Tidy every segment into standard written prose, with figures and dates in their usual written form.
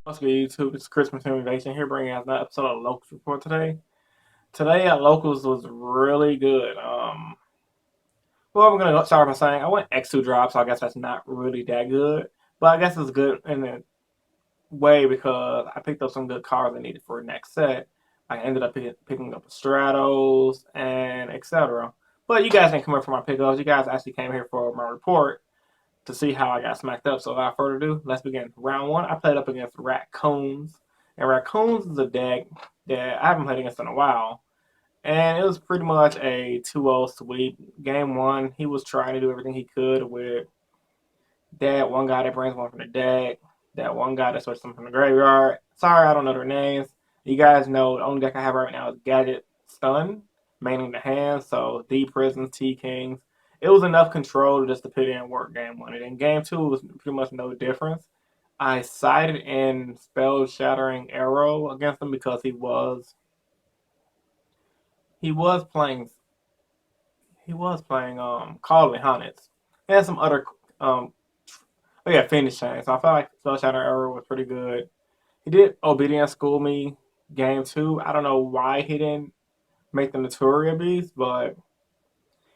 What's good, YouTube? It's Christmas Innovation here, bringing out another episode of Locals Report today. Today at Locals was really good. Well, I'm gonna start by saying I went X2 drop, so I guess that's not really that good, but I guess it's good in a way because I picked up some good cards I needed for the next set. I ended up picking up a Stratos and etc. But you guys didn't come here for my pickups. You guys actually came here for my report to see how I got smacked up. So without further ado, let's begin. Round one, I played up against Raccoons. And Raccoons is a deck that I haven't played against in a while. And it was pretty much a 2-0 sweep. Game one, he was trying to do everything he could with that one guy that brings one from the deck, that one guy that switches them from the graveyard. Sorry, I don't know their names. You guys know the only deck I have right now is Gadget Stun, mainly the hand. So D Prisons, T Kings. It was enough control just to put in work game one. And in game two, it was pretty much no difference. I sided in Spell Shattering Arrow against him because he was playing Call of the Hornets and some other oh yeah, Phoenix Chain. So I felt like Spell Shattering Arrow was pretty good. He did Obedience School me game two. I don't know why he didn't make the Notoria Beast, but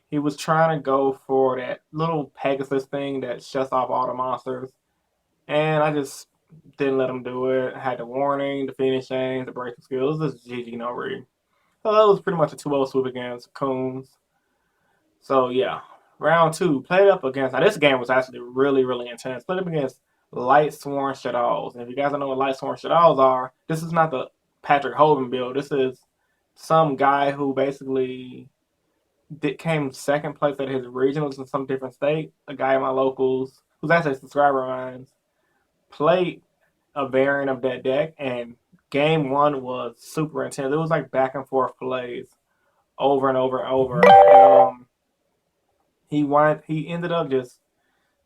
he was trying to go for that little Pegasus thing that shuts off all the monsters. And I just didn't let him do it. I had the warning, the Phoenix Chains, the breaking skills. This is GG no read. So that was pretty much a 2-0 sweep against Coons. So yeah. Round two, played up against. Now this game was actually really, really intense. Played up against Light Sworn Shadows. And if you guys don't know what Light Sworn Shadows are, this is not the Patrick Hogan build. This is some guy who basically came second place at his regionals in some different state. A guy in my locals, who's actually a subscriber of mine, played a variant of that deck, and game one was super intense. It was like back and forth plays over and over and over. He ended up just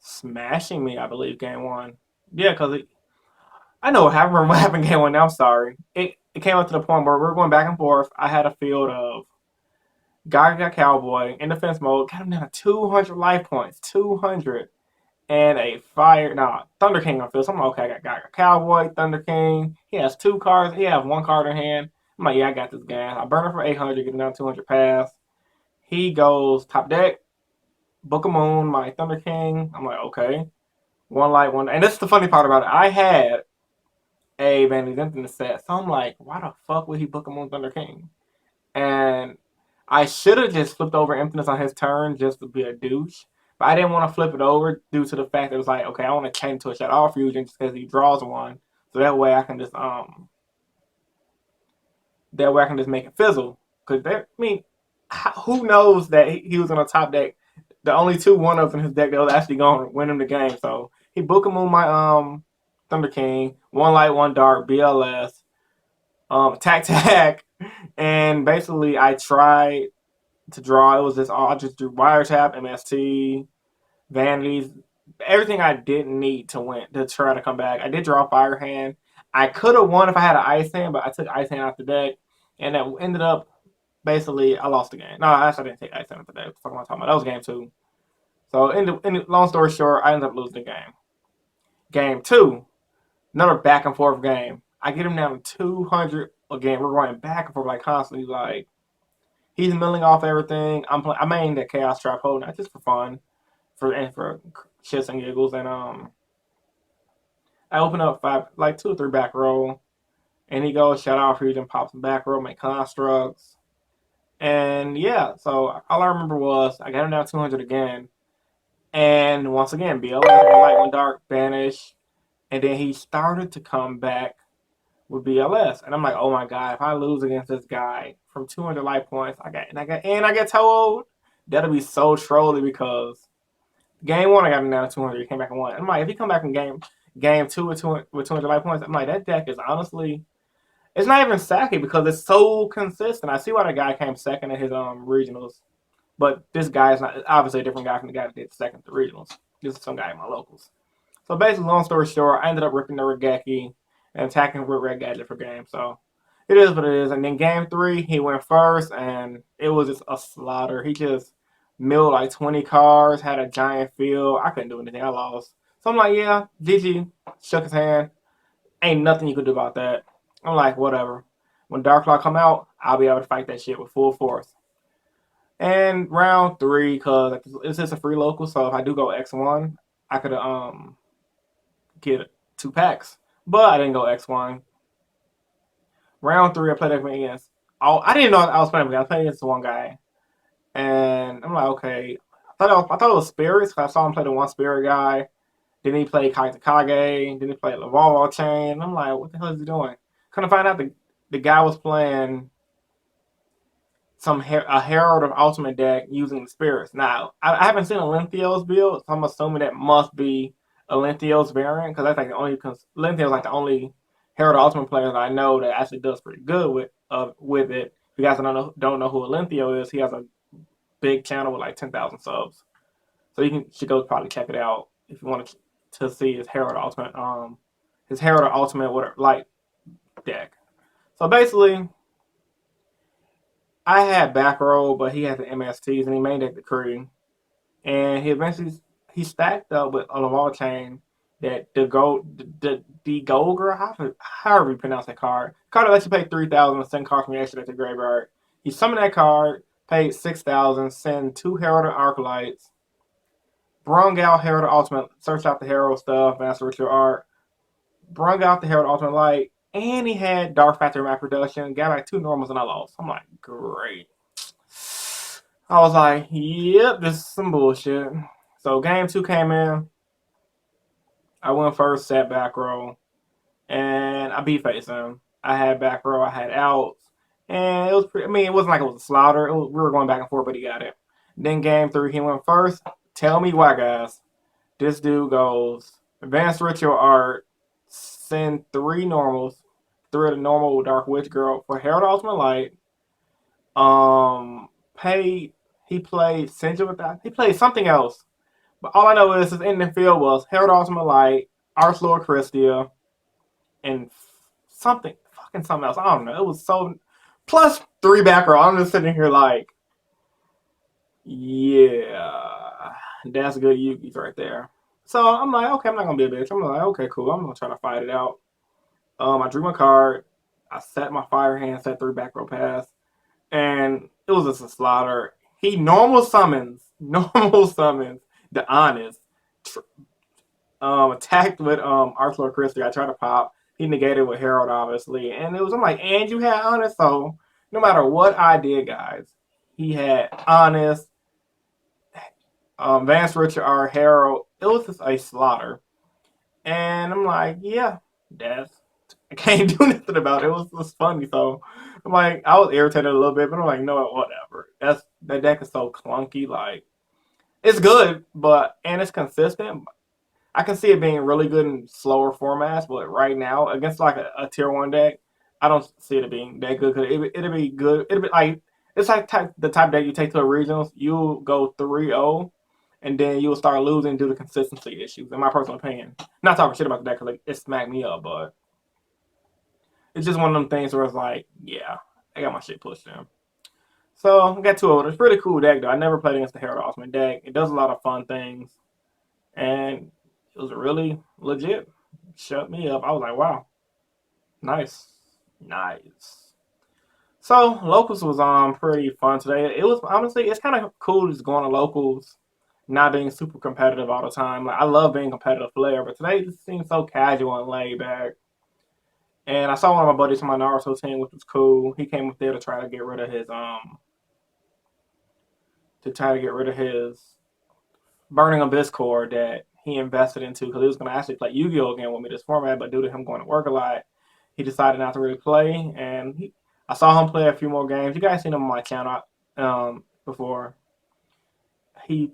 smashing me, I believe, game one. Yeah, because I know what happened. Remember what happened game one. Now I'm sorry. It came up to the point where we were going back and forth. I had a field of Gaga Cowboy in defense mode, got him down to 200 life points. 200. And a fire. Nah, Thunder King on field. So I'm like, okay, I got Gaga Cowboy, Thunder King. He has two cards. He has one card in hand. I'm like, yeah, I got this guy. I burn him for 800, get him down 200 pass. He goes top deck, Book of Moon, my Thunder King. I'm like, okay. One light, one. And this is the funny part about it. I had a Vanity Infinite set. So I'm like, why the fuck would he Book of Moon Thunder King? And I should have just flipped over Emptiness on his turn just to be a douche. But I didn't want to flip it over due to the fact that it was like, okay, I want to change to a Shadow Fusion just because he draws one. So that way I can just make it fizzle. Because who knows that he was in a top deck? The only two one ups in his deck that was actually going to win him the game. So he book him on my Thunder King, one light, one dark, BLS, attack, and basically I tried to draw. It was just all I just drew wiretap, MST, vanities, everything I didn't need to win to try to come back. I did draw Fire Hand. I could have won if I had an Ice Hand, but I took Ice Hand out the deck, and that ended up basically I lost the game. No, actually I didn't take Ice Hand out the deck. What the fuck am I talking about? That was game two. So long story short, I ended up losing the game. Game two, another back and forth game. I get him down to 200 again. We're going back and forth like constantly. Like he's milling off everything. I main that Chaos Trap Hold not just for fun, for shits and giggles. And I open up like 2 or 3 back row, and he goes Shadow Fusion, pops him back row, make constructs, and yeah. So all I remember was I got him down 200 again, and once again BLS one light one dark banish, and then he started to come back with BLS, and I'm like, oh my god, if I lose against this guy from 200 life points, I get told, that'll be so trolly because game one I got him down to 200, he came back and won. I'm like, if he come back in game two with 200 life points, I'm like, that deck is honestly, it's not even sacky because it's so consistent. I see why the guy came second in his regionals, but this guy is not obviously a different guy from the guy that did second at the regionals. This is some guy in my locals. So basically, long story short, I ended up ripping the Regeki and attacking with Red Gadget for game. So it is what it is. And then game three, he went first, and it was just a slaughter. He just milled like 20 cards, had a giant field. I couldn't do anything. I lost. So I'm like, yeah, GG. Shook his hand. Ain't nothing you can do about that. I'm like, whatever. When Dark Claw come out, I'll be able to fight that shit with full force. And round three, because it's just a free local, so if I do go X1, I could get 2 packs. But I didn't go X1. Round three, I played against. Oh, I didn't know I was playing against. I was playing against one guy, and I'm like, okay. I thought it was spirits. Cause I saw him play the one spirit guy. Then he played Kaitakage. Then he played Laval Chain. I'm like, what the hell is he doing? Couldn't find out the guy was playing a Herald of Ultimate deck using the spirits. Now, I haven't seen a Lintheos build, so I'm assuming that must be a Lintheos variant because that's like the only because Lintheos like the only Herald of Ultimate player that I know that actually does pretty good with it. If you guys don't know who a Lintheo is, he has a big channel with like 10,000 subs, so should go probably check it out if you want to see his Herald of Ultimate whatever light deck. So basically, I had back row, but he had the MSTs and he made it the crew. And he eventually he stacked up with a Laval chain that the Golgra, however you pronounce that card that lets you pay 3,000 and send cards from your extra to the graveyard. He summoned that card, paid 6,000, send 2 Heralded Arclights, brung out Herald Ultimate, searched out the Herald stuff, Master Ritual Art, brung out the Herald Ultimate Light, and he had Dark Factory Map Production, got like 2 normals and I lost. I'm like, great. I was like, yep, this is some bullshit. So game 2 came in. I went first, set back row, and I beat face him. I had back row, I had outs, and it was pretty. I mean, it wasn't like it was a slaughter. We were going back and forth, but he got it. Then game 3, he went first. Tell me why, guys. This dude goes Advanced Ritual Art, send 3 normals, 3 of the normal Dark Witch Girl for Herald Ultimate Light. Paid. He played Senja with that. He played something else. But all I know is his ending field was Herald Ultimate Light, Arcelor Christia, and something else. I don't know. It was so plus 3 back row. I'm just sitting here like, yeah, that's good Yugi's right there. So I'm like, okay, I'm not gonna be a bitch. I'm like, okay, cool. I'm gonna try to fight it out. I drew my card. I set my fire hand, set 3 back row pass, and it was just a slaughter. He normal summons the honest. Attacked with Arcelor Christie. I tried to pop. He negated with Herald, obviously. And I'm like, and you had honest. So no matter what I did, guys, he had honest, Vance Richard R. Herald. It was just a slaughter. And I'm like, yeah, I can't do nothing about it. It was funny. So I'm like, I was irritated a little bit, but I'm like, no, whatever. That deck is so clunky. Like, it's good, and it's consistent. I can see it being really good in slower formats, but right now against like a tier 1 deck, I don't see it being that good. Cause it'll be good. It'll be like it's like the type deck you take to a regionals. You'll go 3-0, and then you'll start losing due to consistency issues. In my personal opinion, not talking shit about the deck because it smacked me up, but it's just one of them things where it's like, yeah, I got my shit pushed in. So I got 2 It's pretty cool deck though. I never played against the Herald Osman deck. It does a lot of fun things, and it was really legit. Shut me up. I was like, wow, nice. So locals was pretty fun today. It was honestly, it's kind of cool just going to locals, not being super competitive all the time. Like I love being competitive player, but today just seemed so casual and laid back. And I saw one of my buddies from my Naruto team, which was cool. He came up there to try to get rid of his Burning Abyss core that he invested into because he was going to actually play Yu-Gi-Oh again with me this format, but due to him going to work a lot, he decided not to really play. And I saw him play a few more games. You guys seen him on my channel before. I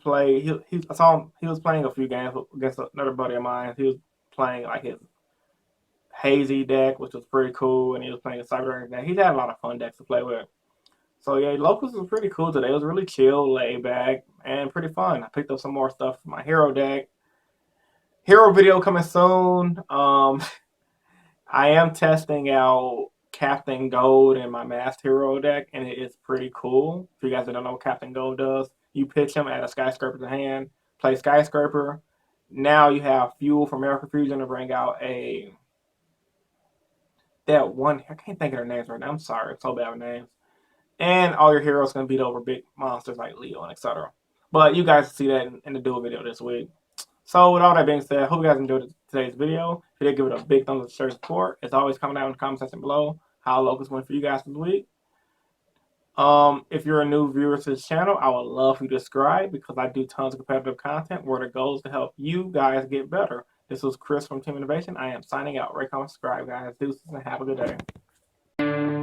saw him. He was playing a few games against another buddy of mine. He was playing like his hazy deck, which was pretty cool, and he was playing a cyber deck. He's had a lot of fun decks to play with. So yeah, locals was pretty cool today. It was really chill, laid back, and pretty fun. I picked up some more stuff for my hero deck. Hero video coming soon. I am testing out Captain Gold in my Masked Hero deck, and it is pretty cool. If you guys don't know what Captain Gold does, you pitch him, add a Skyscraper to hand, play Skyscraper. Now you have fuel from Miracle Fusion to bring out a that one. I can't think of their names right now. I'm sorry. I'm so bad with names. And all your heroes can beat over big monsters like Leo and etc. But you guys see that in the duel video this week. So with all that being said, I hope you guys enjoyed today's video. If you did, give it a big thumbs up to show your support. It's always coming down in the comment section below how locals went for you guys this week. If you're a new viewer to this channel, I would love for you to subscribe because I do tons of competitive content where the goal is to help you guys get better. This was Chris from Team Innovation. I am signing out. Rate, comment, subscribe, guys. Deuces, and have a good day.